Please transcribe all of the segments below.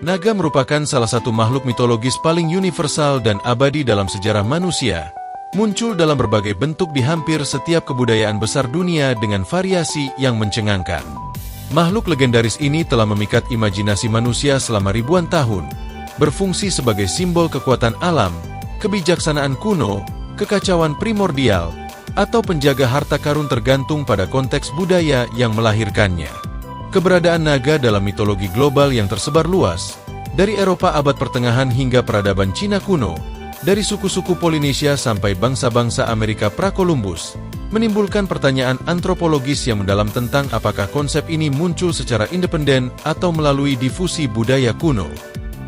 Naga merupakan salah satu makhluk mitologis paling universal dan abadi dalam sejarah manusia, muncul dalam berbagai bentuk di hampir setiap kebudayaan besar dunia dengan variasi yang mencengangkan. Makhluk legendaris ini telah memikat imajinasi manusia selama ribuan tahun, berfungsi sebagai simbol kekuatan alam, kebijaksanaan kuno, kekacauan primordial, atau penjaga harta karun tergantung pada konteks budaya yang melahirkannya. Keberadaan naga dalam mitologi global yang tersebar luas, dari Eropa abad pertengahan hingga peradaban Cina kuno, dari suku-suku Polinesia sampai bangsa-bangsa Amerika pra-Columbus, menimbulkan pertanyaan antropologis yang mendalam tentang apakah konsep ini muncul secara independen atau melalui difusi budaya kuno.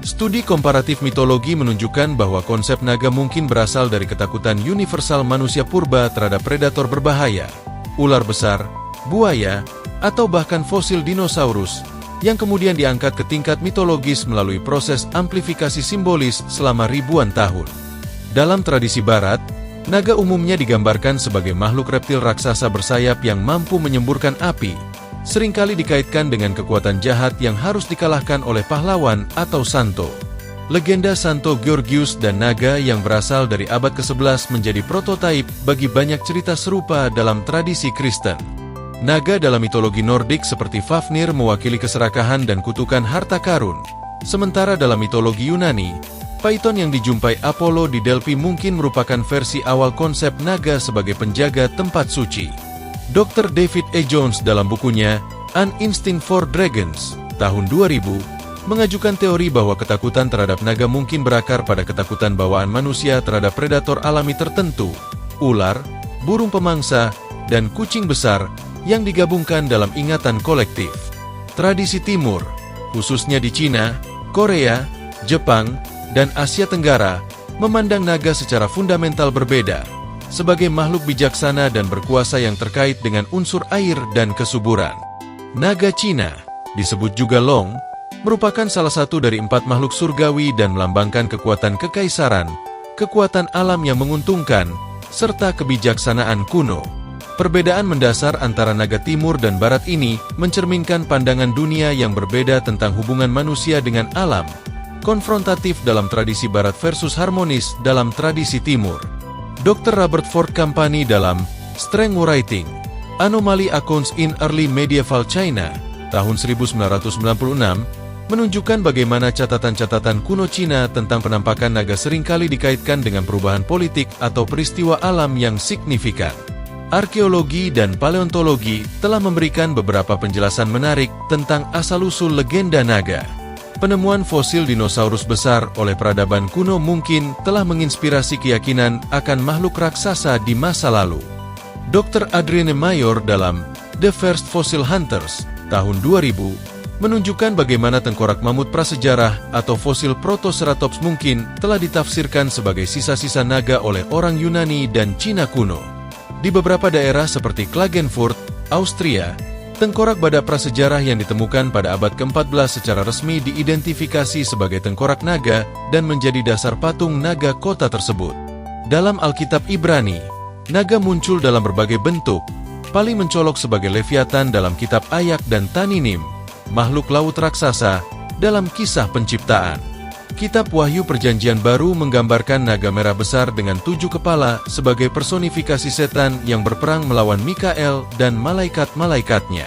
Studi komparatif mitologi menunjukkan bahwa konsep naga mungkin berasal dari ketakutan universal manusia purba terhadap predator berbahaya, ular besar, buaya, atau bahkan fosil dinosaurus, yang kemudian diangkat ke tingkat mitologis melalui proses amplifikasi simbolis selama ribuan tahun. Dalam tradisi barat, naga umumnya digambarkan sebagai makhluk reptil raksasa bersayap yang mampu menyemburkan api, seringkali dikaitkan dengan kekuatan jahat yang harus dikalahkan oleh pahlawan atau santo. Legenda Santo Georgius dan naga yang berasal dari abad ke-11 menjadi prototipe bagi banyak cerita serupa dalam tradisi Kristen. Naga dalam mitologi Nordik seperti Fafnir mewakili keserakahan dan kutukan harta karun, sementara dalam mitologi Yunani, Python yang dijumpai Apollo di Delphi mungkin merupakan versi awal konsep naga sebagai penjaga tempat suci. Dr. David E. Jones dalam bukunya An Instinct for Dragons, tahun 2000, mengajukan teori bahwa ketakutan terhadap naga mungkin berakar pada ketakutan bawaan manusia terhadap predator alami tertentu, ular, burung pemangsa, dan kucing besar, yang digabungkan dalam ingatan kolektif. Tradisi Timur, khususnya di Cina, Korea, Jepang, dan Asia Tenggara, memandang naga secara fundamental berbeda, sebagai makhluk bijaksana dan berkuasa yang terkait dengan unsur air dan kesuburan. Naga Cina, disebut juga Long, merupakan salah satu dari 4 makhluk surgawi dan melambangkan kekuatan kekaisaran, kekuatan alam yang menguntungkan, serta kebijaksanaan kuno. Perbedaan mendasar antara naga timur dan barat ini mencerminkan pandangan dunia yang berbeda tentang hubungan manusia dengan alam, konfrontatif dalam tradisi barat versus harmonis dalam tradisi timur. Dr. Robert Ford Company dalam Strength Writing, Anomaly Accounts in Early Medieval China, tahun 1996, menunjukkan bagaimana catatan-catatan kuno Cina tentang penampakan naga seringkali dikaitkan dengan perubahan politik atau peristiwa alam yang signifikan. Arkeologi dan paleontologi telah memberikan beberapa penjelasan menarik tentang asal-usul legenda naga. Penemuan fosil dinosaurus besar oleh peradaban kuno mungkin telah menginspirasi keyakinan akan makhluk raksasa di masa lalu. Dr. Adrienne Mayor dalam The First Fossil Hunters, tahun 2000, menunjukkan bagaimana tengkorak mamut prasejarah atau fosil Protoceratops mungkin telah ditafsirkan sebagai sisa-sisa naga oleh orang Yunani dan Cina kuno. Di beberapa daerah seperti Klagenfurt, Austria, tengkorak badak prasejarah yang ditemukan pada abad ke-14 secara resmi diidentifikasi sebagai tengkorak naga dan menjadi dasar patung naga kota tersebut. Dalam Alkitab Ibrani, naga muncul dalam berbagai bentuk, paling mencolok sebagai Leviathan dalam kitab Ayak dan Taninim, makhluk laut raksasa dalam kisah penciptaan. Kitab Wahyu Perjanjian Baru menggambarkan naga merah besar dengan 7 kepala sebagai personifikasi setan yang berperang melawan Mikael dan malaikat-malaikatnya.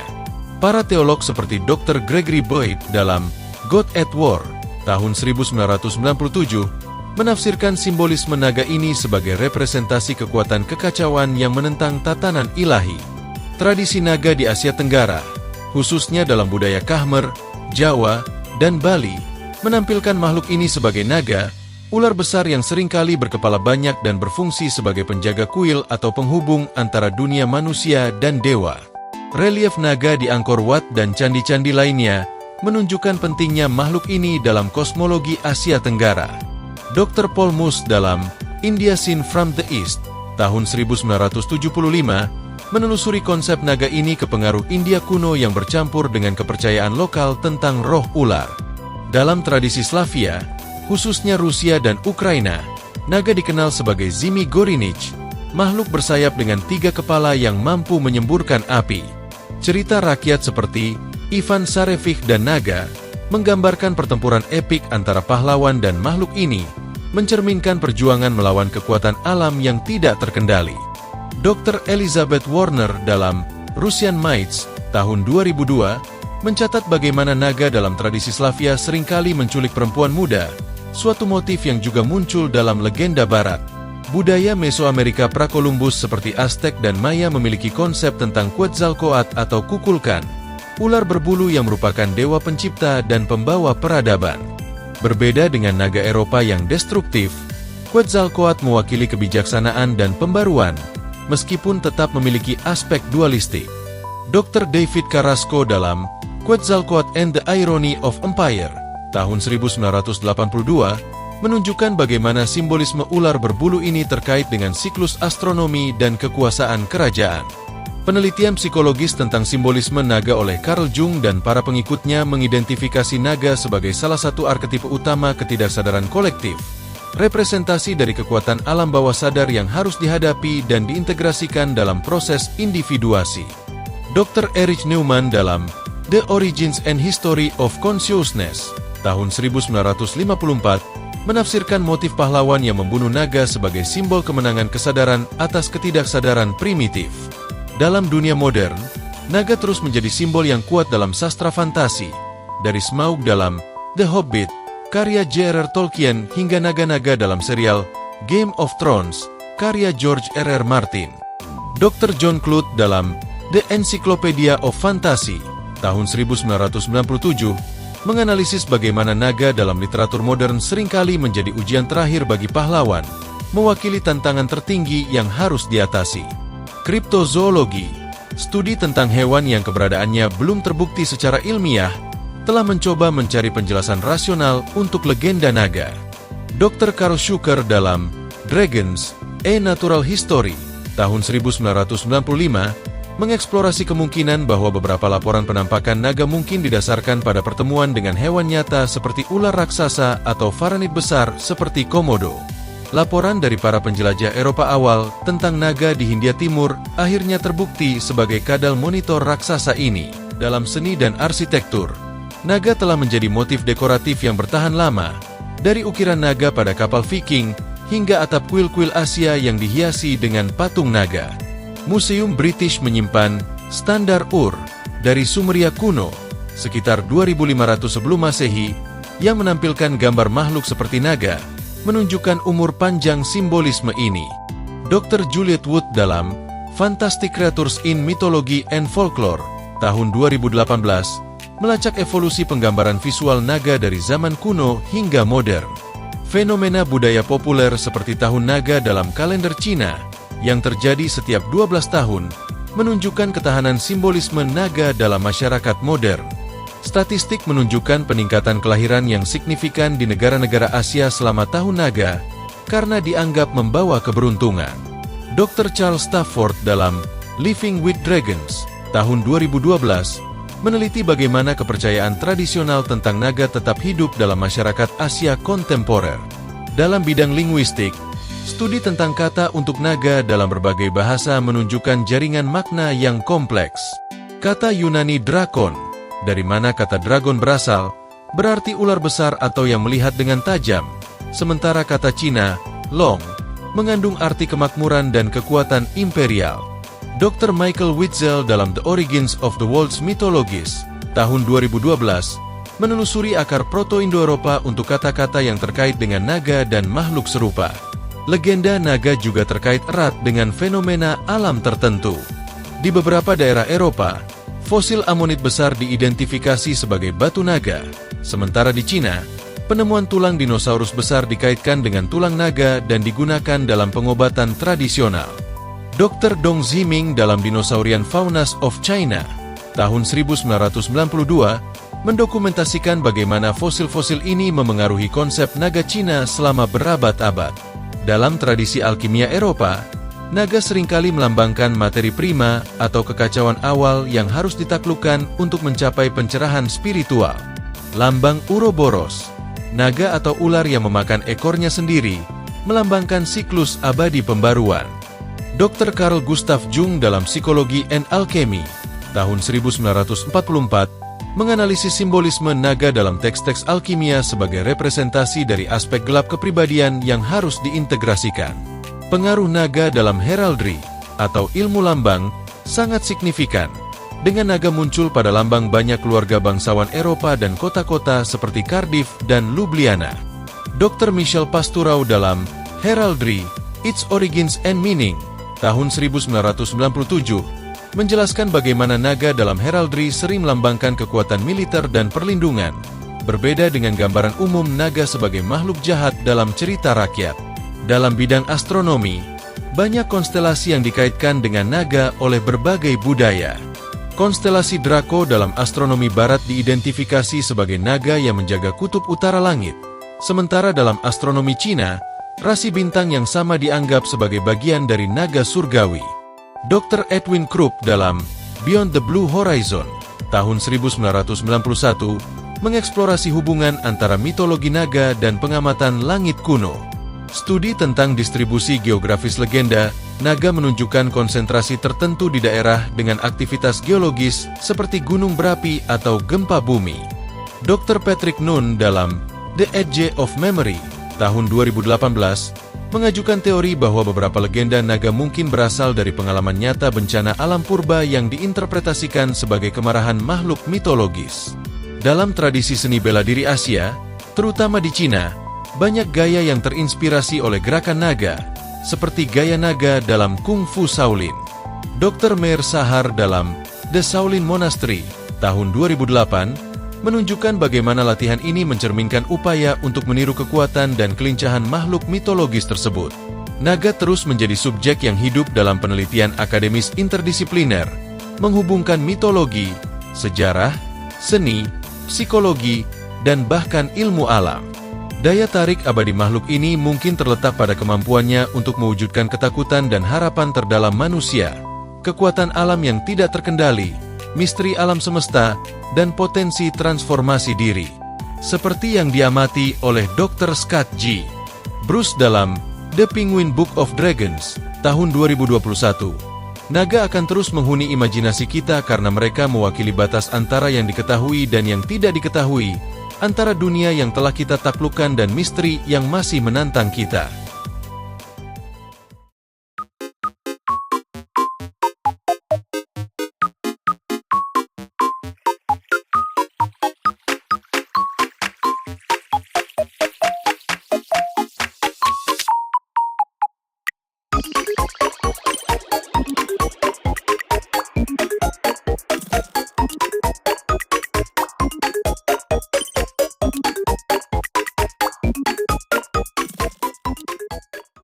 Para teolog seperti Dr. Gregory Boyd dalam God at War, tahun 1997, menafsirkan simbolisme naga ini sebagai representasi kekuatan kekacauan yang menentang tatanan ilahi. Tradisi naga di Asia Tenggara, khususnya dalam budaya Khmer, Jawa, dan Bali, menampilkan makhluk ini sebagai naga, ular besar yang seringkali berkepala banyak dan berfungsi sebagai penjaga kuil atau penghubung antara dunia manusia dan dewa. Relief naga di Angkor Wat dan candi-candi lainnya menunjukkan pentingnya makhluk ini dalam kosmologi Asia Tenggara. Dr. Paul Moose dalam India Seen from the East, tahun 1975, menelusuri konsep naga ini ke pengaruh India kuno yang bercampur dengan kepercayaan lokal tentang roh ular. Dalam tradisi Slavia, khususnya Rusia dan Ukraina, naga dikenal sebagai Zimi Gorinich, makhluk bersayap dengan 3 kepala yang mampu menyemburkan api. Cerita rakyat seperti Ivan Sarevich dan Naga menggambarkan pertempuran epik antara pahlawan dan makhluk ini, mencerminkan perjuangan melawan kekuatan alam yang tidak terkendali. Dr. Elizabeth Warner dalam Russian Myths tahun 2002 mencatat bagaimana naga dalam tradisi Slavia seringkali menculik perempuan muda, suatu motif yang juga muncul dalam legenda barat. Budaya Mesoamerika pra-Columbus seperti Aztec dan Maya memiliki konsep tentang Quetzalcoatl atau Kukulkan, ular berbulu yang merupakan dewa pencipta dan pembawa peradaban. Berbeda dengan naga Eropa yang destruktif, Quetzalcoatl mewakili kebijaksanaan dan pembaruan, meskipun tetap memiliki aspek dualistik. Dr. David Carrasco dalam Quetzalcoatl and the Irony of Empire tahun 1982 menunjukkan bagaimana simbolisme ular berbulu ini terkait dengan siklus astronomi dan kekuasaan kerajaan. Penelitian psikologis tentang simbolisme naga oleh Carl Jung dan para pengikutnya mengidentifikasi naga sebagai salah satu arketipe utama ketidaksadaran kolektif, representasi dari kekuatan alam bawah sadar yang harus dihadapi dan diintegrasikan dalam proses individuasi. Dr. Erich Neumann dalam The Origins and History of Consciousness tahun 1954 menafsirkan motif pahlawan yang membunuh naga sebagai simbol kemenangan kesadaran atas ketidaksadaran primitif. Dalam dunia modern, naga terus menjadi simbol yang kuat dalam sastra fantasi, dari Smaug dalam The Hobbit, karya J.R.R. Tolkien, hingga naga-naga dalam serial Game of Thrones, karya George R.R. Martin. Dr. John Clute dalam The Encyclopedia of Fantasy, tahun 1997, menganalisis bagaimana naga dalam literatur modern seringkali menjadi ujian terakhir bagi pahlawan, mewakili tantangan tertinggi yang harus diatasi. Kriptozoologi, studi tentang hewan yang keberadaannya belum terbukti secara ilmiah, telah mencoba mencari penjelasan rasional untuk legenda naga. Dr. Karl Schuker dalam Dragons, A Natural History, tahun 1995, mengeksplorasi kemungkinan bahwa beberapa laporan penampakan naga mungkin didasarkan pada pertemuan dengan hewan nyata seperti ular raksasa atau varanid besar seperti Komodo. Laporan dari para penjelajah Eropa awal tentang naga di Hindia Timur akhirnya terbukti sebagai kadal monitor raksasa ini. Dalam seni dan arsitektur, naga telah menjadi motif dekoratif yang bertahan lama, dari ukiran naga pada kapal Viking hingga atap kuil-kuil Asia yang dihiasi dengan patung naga. Museum British menyimpan standar Ur dari Sumeria kuno sekitar 2500 sebelum Masehi yang menampilkan gambar makhluk seperti naga, menunjukkan umur panjang simbolisme ini. Dr. Juliet Wood dalam Fantastic Creatures in Mythology and Folklore tahun 2018 melacak evolusi penggambaran visual naga dari zaman kuno hingga modern. Fenomena budaya populer seperti Tahun Naga dalam kalender Cina yang terjadi setiap 12 tahun menunjukkan ketahanan simbolisme naga dalam masyarakat modern. Statistik menunjukkan peningkatan kelahiran yang signifikan di negara-negara Asia selama Tahun Naga karena dianggap membawa keberuntungan. Dr. Charles Stafford dalam Living with Dragons tahun 2012 meneliti bagaimana kepercayaan tradisional tentang naga tetap hidup dalam masyarakat Asia kontemporer. Dalam bidang linguistik, studi tentang kata untuk naga dalam berbagai bahasa menunjukkan jaringan makna yang kompleks. Kata Yunani drakon, dari mana kata dragon berasal, berarti ular besar atau yang melihat dengan tajam, sementara kata Cina, long, mengandung arti kemakmuran dan kekuatan imperial. Dr. Michael Witzel dalam The Origins of the World's Mythologies, tahun 2012, menelusuri akar Proto-Indo-Eropa untuk kata-kata yang terkait dengan naga dan makhluk serupa. Legenda naga juga terkait erat dengan fenomena alam tertentu. Di beberapa daerah Eropa, fosil amonit besar diidentifikasi sebagai batu naga, sementara di Cina, penemuan tulang dinosaurus besar dikaitkan dengan tulang naga dan digunakan dalam pengobatan tradisional. Dr. Dong Ziming dalam Dinosaurian Faunas of China, tahun 1992, mendokumentasikan bagaimana fosil-fosil ini memengaruhi konsep naga Cina selama berabad-abad. Dalam tradisi alkimia Eropa, naga seringkali melambangkan materi prima atau kekacauan awal yang harus ditaklukkan untuk mencapai pencerahan spiritual. Lambang Ouroboros, naga atau ular yang memakan ekornya sendiri, melambangkan siklus abadi pembaruan. Dr. Carl Gustav Jung dalam Psikologi and Alchemy, tahun 1944, menganalisis simbolisme naga dalam teks-teks alkimia sebagai representasi dari aspek gelap kepribadian yang harus diintegrasikan. Pengaruh naga dalam heraldry atau ilmu lambang sangat signifikan, dengan naga muncul pada lambang banyak keluarga bangsawan Eropa dan kota-kota seperti Cardiff dan Ljubljana. Dr. Michel Pastoureau dalam Heraldry, Its Origins and Meaning, tahun 1997, menjelaskan bagaimana naga dalam heraldry sering melambangkan kekuatan militer dan perlindungan, berbeda dengan gambaran umum naga sebagai makhluk jahat dalam cerita rakyat. Dalam bidang astronomi, banyak konstelasi yang dikaitkan dengan naga oleh berbagai budaya. Konstelasi Draco dalam astronomi barat diidentifikasi sebagai naga yang menjaga kutub utara langit. Sementara dalam astronomi Cina, rasi bintang yang sama dianggap sebagai bagian dari naga surgawi. Dr. Edwin Krupp dalam Beyond the Blue Horizon, tahun 1991, mengeksplorasi hubungan antara mitologi naga dan pengamatan langit kuno. Studi tentang distribusi geografis legenda naga menunjukkan konsentrasi tertentu di daerah dengan aktivitas geologis seperti gunung berapi atau gempa bumi. Dr. Patrick Nunn dalam The Edge of Memory, tahun 2018, mengajukan teori bahwa beberapa legenda naga mungkin berasal dari pengalaman nyata bencana alam purba yang diinterpretasikan sebagai kemarahan makhluk mitologis. Dalam tradisi seni bela diri Asia, terutama di Cina, banyak gaya yang terinspirasi oleh gerakan naga, seperti gaya naga dalam Kung Fu Shaolin. Dr. Meir Sahar dalam The Shaolin Monastery, tahun 2008, menunjukkan bagaimana latihan ini mencerminkan upaya untuk meniru kekuatan dan kelincahan makhluk mitologis tersebut. Naga terus menjadi subjek yang hidup dalam penelitian akademis interdisipliner, menghubungkan mitologi, sejarah, seni, psikologi, dan bahkan ilmu alam. Daya tarik abadi makhluk ini mungkin terletak pada kemampuannya untuk mewujudkan ketakutan dan harapan terdalam manusia, kekuatan alam yang tidak terkendali, misteri alam semesta, dan potensi transformasi diri. Seperti yang diamati oleh Dr. Scott G. Bruce dalam The Penguin Book of Dragons, tahun 2021. Naga akan terus menghuni imajinasi kita karena mereka mewakili batas antara yang diketahui dan yang tidak diketahui, antara dunia yang telah kita taklukkan dan misteri yang masih menantang kita.